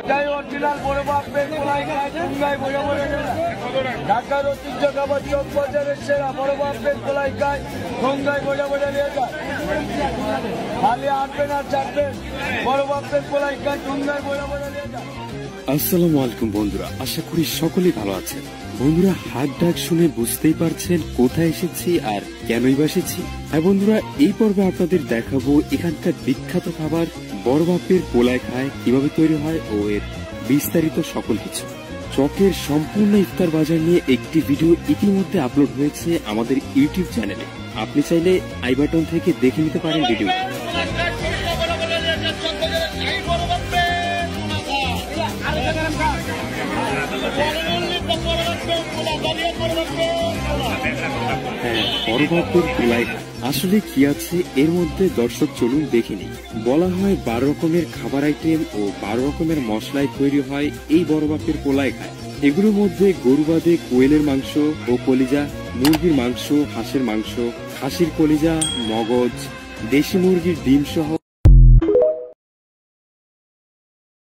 এটাই অরিজিনাল বড় বাপের পোলাই খায় টুঙ্গায় বড় বড় ঢাকার ঐতিহ্য খাবার চক বাজারের সেরা বড় বাপের পোলাই খায় টুঙ্গায় বড় বড় নিয়ে যায়। খালি আটবেন আর চাটবেন, বড় বাপের পোলাই খায় টুঙ্গায় বড় বড় নিয়ে যায়। আসসালামু আলাইকুম বন্ধুরা, আশা করি সকলেই ভালো আছেন। বন্ধুরা, হাত ডাক শুনে বুঝতেই পারছেন কোথায় এসেছি আর কেনই বা এসেছি। হ্যাঁ বন্ধুরা, এই পর্বে আপনাদের দেখাবো এখানকার বিখ্যাত খাবার বড় বাপের পোলাই খায় কিভাবে তৈরি হয় ও এর বিস্তারিত সকল কিছু। চকের সম্পূর্ণ ইফতার বাজার নিয়ে একটি ভিডিও ইতিমধ্যে আপলোড হয়েছে আমাদের ইউটিউব চ্যানেলে। আপনি চাইলে আই বাটন থেকে দেখে নিতে পারেন ভিডিও। হ্যাঁ, বড় বাপের পোলাই আসলে কি আছে এর মধ্যে, দর্শক চলুন দেখে নিই। বলা হয় 12 রকমের খাবার আইটেম ও 12 রকমের মশলায় তৈরি হয় এই বড় বাপের পোলাই খায়। এগুলোর মধ্যে গরু বাদে কোয়েলের মাংস ও কলিজা, মুরগির মাংস, হাঁসের মাংস, খাসির কলিজা, মগজ, দেশি মুরগির ডিম সহ